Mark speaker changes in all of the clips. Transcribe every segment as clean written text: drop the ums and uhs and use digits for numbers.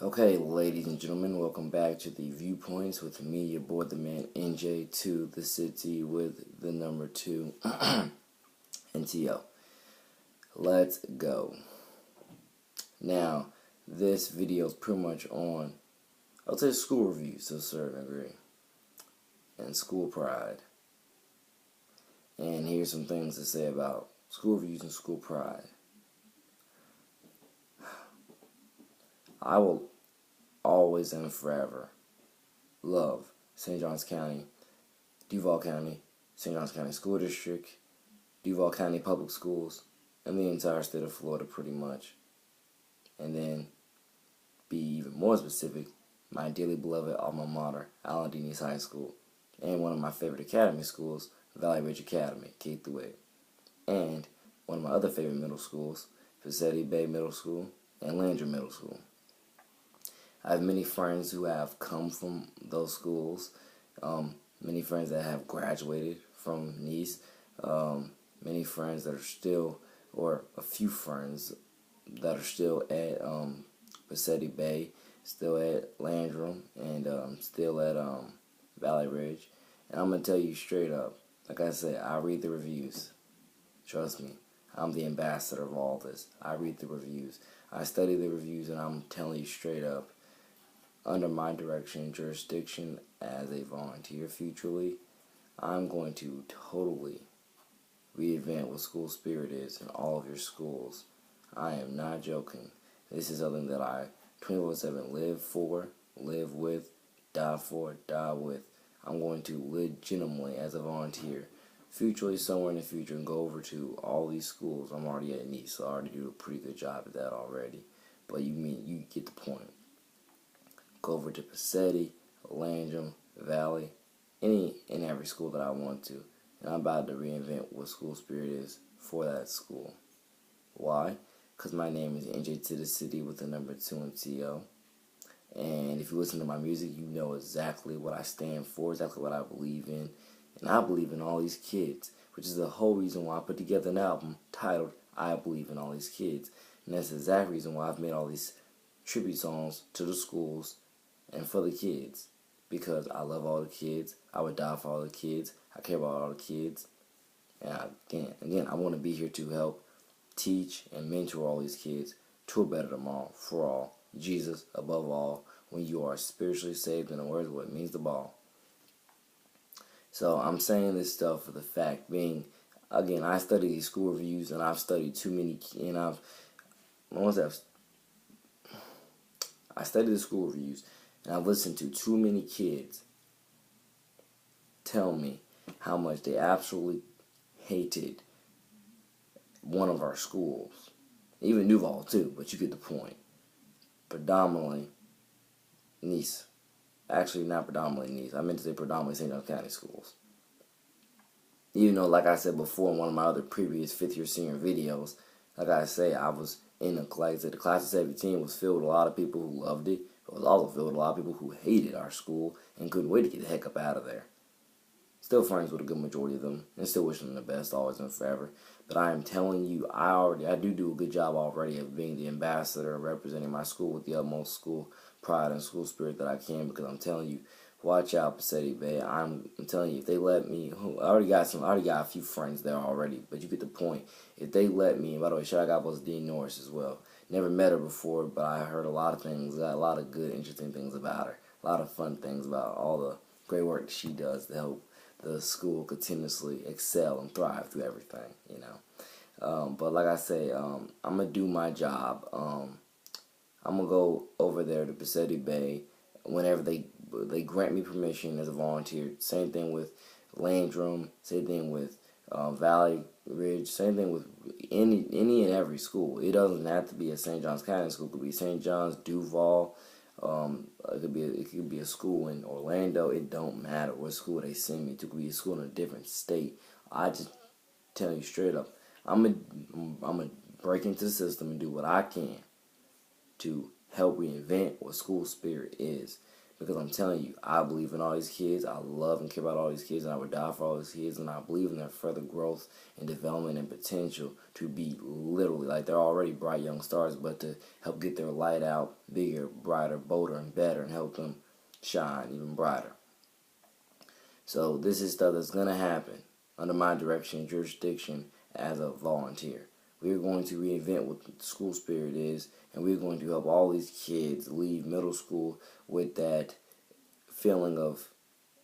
Speaker 1: Okay, ladies and gentlemen, welcome back to the Viewpoints with me, your boy, the man, NJ, the city with the number 2, NTO. Let's go. Now, this video is pretty much on, I'll say school reviews to a certain degree, and school pride. And here's some things to say about school reviews and school pride. I will always and forever love St. Johns County, Duval County, St. Johns County School District, Duval County Public Schools, and the entire state of Florida pretty much. And then, be even more specific, my dearly beloved alma mater, Allen D. Nease High School, and one of my favorite academy schools, Valley Ridge Academy, K-8, and one of my other favorite middle schools, Pacetti Bay Middle School and Landrum Middle School. I have many friends who have come from those schools, many friends that have graduated from Nease, many friends that are still, or a few friends that are still at Pacetti Bay, still at Landrum, and still at Valley Ridge. And I'm going to tell you straight up, like I said, I read the reviews. Trust me, I'm the ambassador of all this. I read the reviews. I study the reviews, and I'm telling you straight up, under my direction and jurisdiction as a volunteer futurely, I'm going to totally reinvent what school spirit is in all of your schools. I am not joking. This is something that I 24/7 live for, live with, die for, die with. I'm going to legitimately, as a volunteer, futurely somewhere in the future, and go over to all these schools. I'm already at Nease, so I already do a pretty good job at that already. But you get the point. Go over to Pacetti, Landrum, Valley, any and every school that I want to. And I'm about to reinvent what school spirit is for that school. Why? Because my name is NJ to the city with the number 2 NTO. And if you listen to my music, you know exactly what I stand for, exactly what I believe in. And I believe in all these kids, which is the whole reason why I put together an album titled I Believe in All These Kids. And that's the exact reason why I've made all these tribute songs to the schools and for the kids, because I love all the kids. I would die for all the kids. I care about all the kids. And again, I want to be here to help teach and mentor all these kids to a better tomorrow for all. Jesus above all, when you are spiritually saved, in the words of what means the ball. So I'm saying this stuff for the fact being, again, I study these school reviews, and I've studied too many, and I studied the school reviews, and I've listened to too many kids tell me how much they absolutely hated one of our schools. Even Duval too, but you get the point. Predominantly Nease. Actually, not predominantly Nease. I meant to say predominantly St. Johns County schools. Even though, like I said before in one of my other previous 5th year senior videos, like I say, I was in the class. The class of 17 was filled with a lot of people who loved it. It was also filled with a lot of people who hated our school and couldn't wait to get the heck up out of there. Still friends with a good majority of them, and still wishing them the best, always and forever. But I am telling you, I do a good job already of being the ambassador and representing my school with the utmost school pride and school spirit that I can, because I'm telling you, watch out, Pacetti Bay. I'm telling you, if they let me, I already got a few friends there already, but you get the point. If they let me, and by the way, shout out to Dean Norris as well. Never met her before, but I heard a lot of things, got a lot of good, interesting things about her. A lot of fun things about all the great work she does to help the school continuously excel and thrive through everything, you know. But like I say, I'm going to do my job. I'm going to go over there to Pacetti Bay whenever they grant me permission as a volunteer. Same thing with Landrum, same thing with Valley Ridge, same thing with any and every school. It doesn't have to be a St. Johns County school. It could be St. John's, Duval. It could be a school in Orlando. It don't matter what school they send me to. It could be a school in a different state. I just tell you straight up, I'm gonna break into the system and do what I can to help reinvent what school spirit is. because I'm telling you, I believe in all these kids. I love and care about all these kids, and I would die for all these kids, and I believe in their further growth and development and potential to be literally, like, they're already bright young stars, but to help get their light out bigger, brighter, bolder, and better, and help them shine even brighter. So this is stuff that's going to happen under my direction and jurisdiction as a volunteer. We're going to reinvent what the school spirit is, and we're going to help all these kids leave middle school with that feeling of,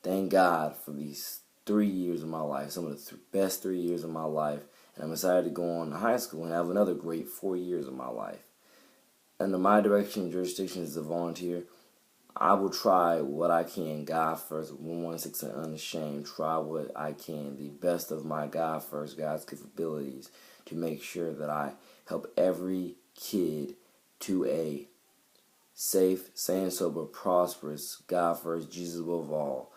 Speaker 1: thank God for these 3 years of my life, some of the best 3 years of my life, and I'm excited to go on to high school and have another great 4 years of my life. Under my direction and jurisdiction as a volunteer, I will try what I can, God first, 116 and unashamed, try what I can, the best of my God first, God's capabilities, to make sure that I help every kid to a safe, sane, sober, prosperous, God first, Jesus above all,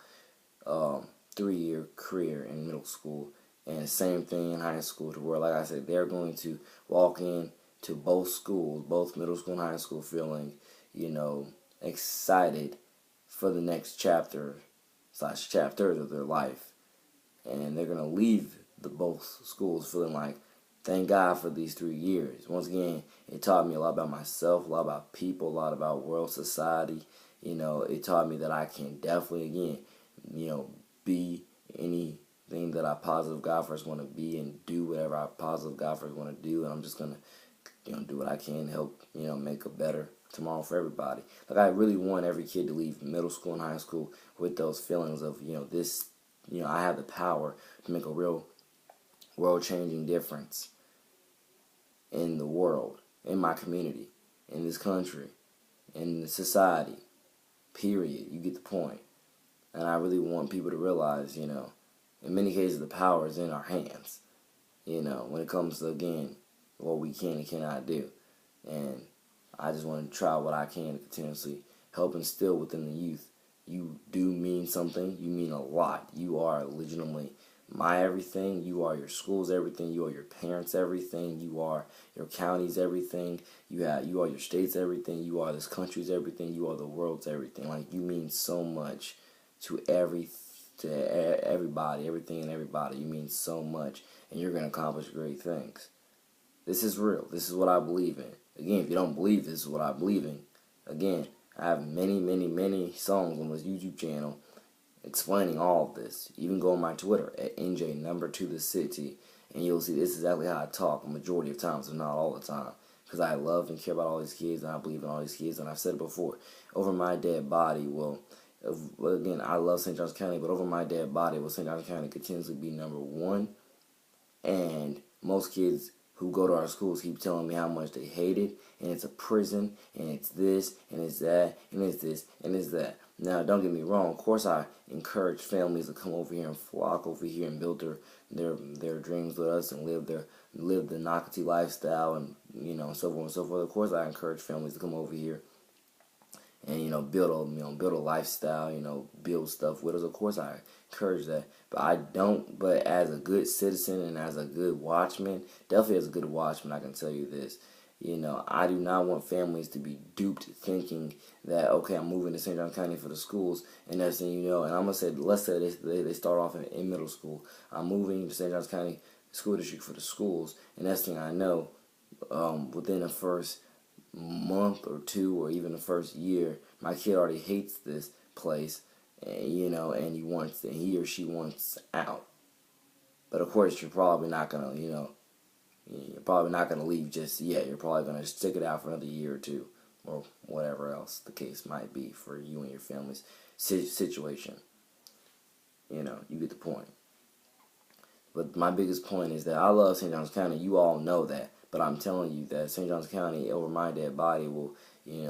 Speaker 1: 3-year career in middle school, and same thing in high school, to where, like I said, they're going to walk in to both schools, both middle school and high school, feeling, excited for the next chapters of their life. And they're going to leave both schools feeling like, thank God for these 3 years. Once again, it taught me a lot about myself, a lot about people, a lot about world society. It taught me that I can definitely, again, be anything that I positive God first want to be, and do whatever I positive God first want to do. And I'm just going to, do what I can to help, make a better tomorrow for everybody. Like, I really want every kid to leave middle school and high school with those feelings of, this, I have the power to make a real world-changing difference in the world, in my community, in this country, in the society, period. You get the point. And I really want people to realize, in many cases the power is in our hands, when it comes to, again, what we can and cannot do. And I just want to try what I can to continuously help instill within the youth. You do mean something. You mean a lot. You are legitimately my everything. You are your school's everything. You are your parents' everything. You are your county's everything. You are your state's everything. You are this country's everything. You are the world's everything. Like, you mean so much to everybody, everything and everybody. You mean so much, and you're going to accomplish great things. This is real. This is what I believe in. Again, if you don't believe this is what I believe in, again, I have many, many, many songs on this YouTube channel explaining all of this. Even go on my Twitter at NJ2TheCity, and you'll see this is exactly how I talk a majority of times, if not all the time. Because I love and care about all these kids, and I believe in all these kids. And I've said it before, over my dead body again, I love St. Johns County, but over my dead body will St. Johns County continuously be number one. And most kids who go to our schools keep telling me how much they hate it, and it's a prison, and it's this, and it's that, and it's this, and it's that. Now, don't get me wrong. Of course, I encourage families to come over here and flock over here and build their dreams with us and live the Nocatee lifestyle, and so forth and so forth. Of course, I encourage families to come over here and build a lifestyle, build stuff with us. Of course, I encourage that, but I don't. But as a good citizen and as a good watchman, definitely as a good watchman, I can tell you this. I do not want families to be duped thinking that, okay, I'm moving to St. Johns County for the schools, and next thing you know, and I'm gonna say, let's say they start off in middle school. I'm moving to St. Johns County School District for the schools, and next thing I know, within the first month or two, or even the first year, my kid already hates this place, and he or she wants out. But of course, you're probably not gonna leave just yet. You're probably gonna stick it out for another year or two, or whatever else the case might be for you and your family's situation. You get the point. But my biggest point is that I love St. Johns County. You all know that. But I'm telling you that St. Johns County, over my dead body, will,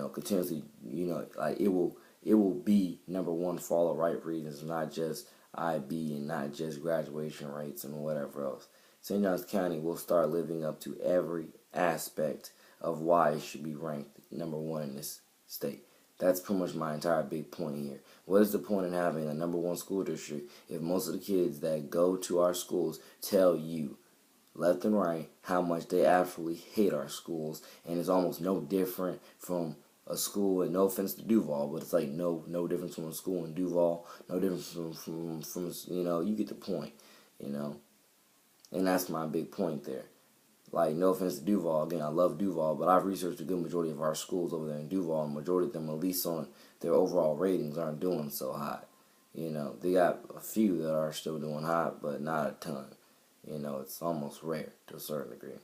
Speaker 1: continuously, it will be number one for all the right reasons, not just IB and not just graduation rates and whatever else. St. Johns County will start living up to every aspect of why it should be ranked number one in this state. That's pretty much my entire big point here. What is the point in having a number one school district if most of the kids that go to our schools tell you, left and right, how much they absolutely hate our schools, and it's almost no different from a school, and no offense to Duval, but it's like no difference from a school in Duval, no difference from you get the point, you know, and that's my big point there. Like, no offense to Duval, again, I love Duval, but I've researched a good majority of our schools over there in Duval, and the majority of them, at least on their overall ratings, aren't doing so hot. They got a few that are still doing hot, but not a ton. It's almost rare to a certain degree.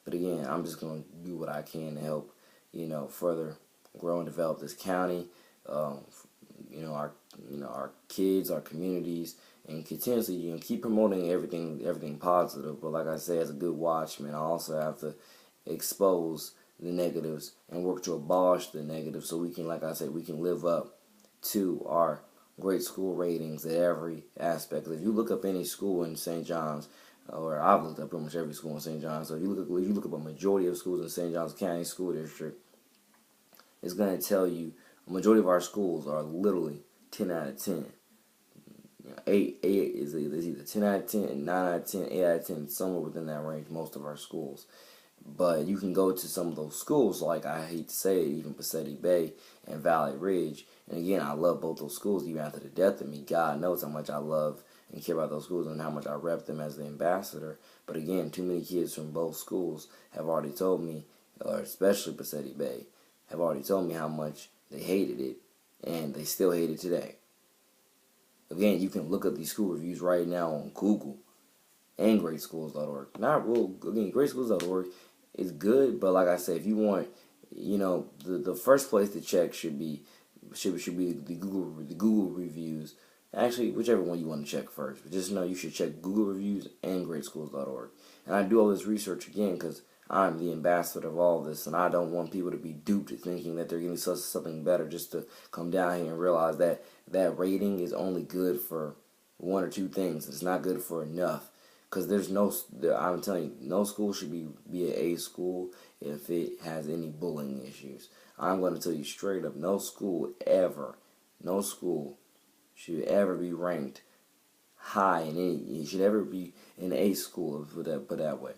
Speaker 1: But again, I'm just going to do what I can to help, further grow and develop this county, um, our kids, our communities, and continuously, keep promoting everything positive. But like I say, as a good watchman, I also have to expose the negatives and work to abolish the negatives, so we can, like I said, we can live up to our great school ratings at every aspect. If you look up any school in St. John's, or I've looked up pretty much every school in St. John's, so if you look up a majority of schools in St. John's County School District, it's going to tell you a majority of our schools are literally 10 out of 10. 8 is either 10 out of 10, 9 out of 10, 8 out of 10, somewhere within that range, most of our schools. But you can go to some of those schools, like, I hate to say it, even Pacetti Bay and Valley Ridge. And again, I love both those schools, even after the death of me. God knows how much I love and care about those schools and how much I rep them as the ambassador. But again, too many kids from both schools have already told me, or especially Pacetti Bay, have already told me how much they hated it, and they still hate it today. Again, you can look up these school reviews right now on Google and greatschools.org. Again, greatschools.org is good, but like I said, if you want, the first place to check should be the Google reviews. Actually, whichever one you want to check first. But just know you should check Google reviews and greatschools.org. And I do all this research again because I'm the ambassador of all this, and I don't want people to be duped thinking that they're getting something better just to come down here and realize that that rating is only good for one or two things. It's not good for enough. Because I'm telling you, no school should be an A school if it has any bullying issues. I'm going to tell you straight up, no school should ever be ranked high in any. It should ever be an A school, put that way.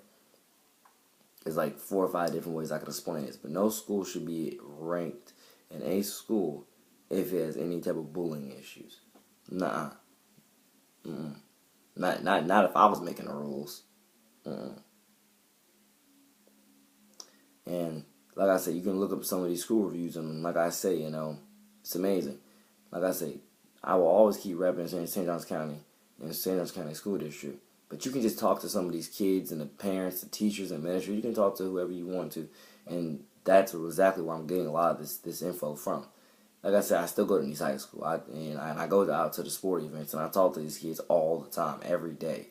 Speaker 1: There's like 4 or 5 different ways I could explain this, but no school should be ranked an A school if it has any type of bullying issues. Nuh-uh. Not if I was making the rules. And like I said, you can look up some of these school reviews, and like I say, it's amazing. Like I say, I will always keep repping St. John's County and St. John's County School District. But you can just talk to some of these kids and the parents, the teachers, and administrators. You can talk to whoever you want to, and that's exactly where I'm getting a lot of this info from. Like I said, I still go to East High School, and I go out to the sport events, and I talk to these kids all the time, every day.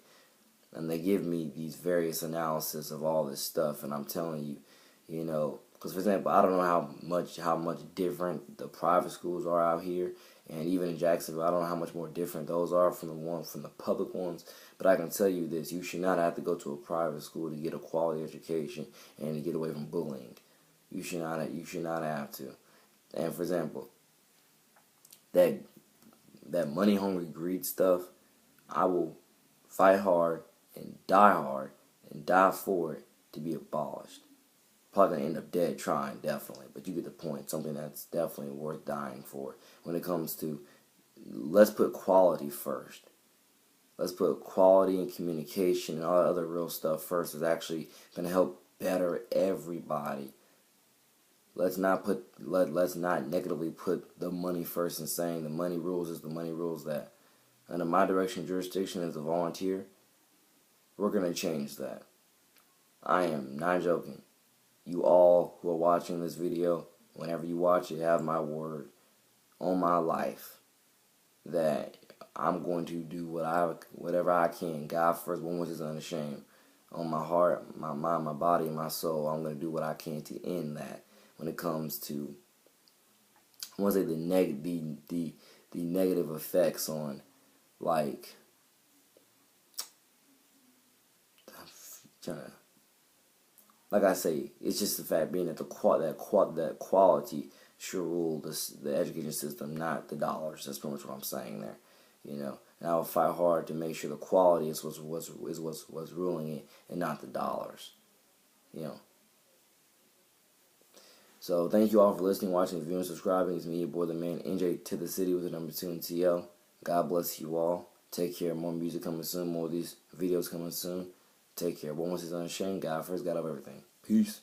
Speaker 1: And they give me these various analysis of all this stuff, and I'm telling you, because for example, I don't know how much different the private schools are out here, and even in Jacksonville, I don't know how much more different those are from the public ones. But I can tell you this: you should not have to go to a private school to get a quality education and to get away from bullying. You should not have to. And for example, that money hungry greed stuff, I will fight hard and die for it to be abolished. Probably gonna end up dead trying, definitely, but you get the point. Something that's definitely worth dying for. When it comes to, let's put quality first. Let's put quality and communication and all that other real stuff first. Is actually gonna help better everybody. Let's not negatively put the money first and saying the money rules is the money rules that. Under my direction jurisdiction as a volunteer, we're gonna change that. I am not joking. You all who are watching this video, whenever you watch it, have my word on my life that I'm going to do whatever I can. God first, one which is unashamed. On my heart, my mind, my body, and my soul, I'm going to do what I can to end that. When it comes to, I want to say the negative effects on, like, like I say, it's just the fact being that that quality should rule the education system, not the dollars. That's pretty much what I'm saying there, And I will fight hard to make sure the quality is what's ruling it, and not the dollars, So thank you all for listening, watching, viewing, subscribing. It's me, your boy, the man, NJ to the city with the number 2 in TL. God bless you all. Take care. More music coming soon. More of these videos coming soon. Take care. But once it's unashamed, God first, God of everything. Peace.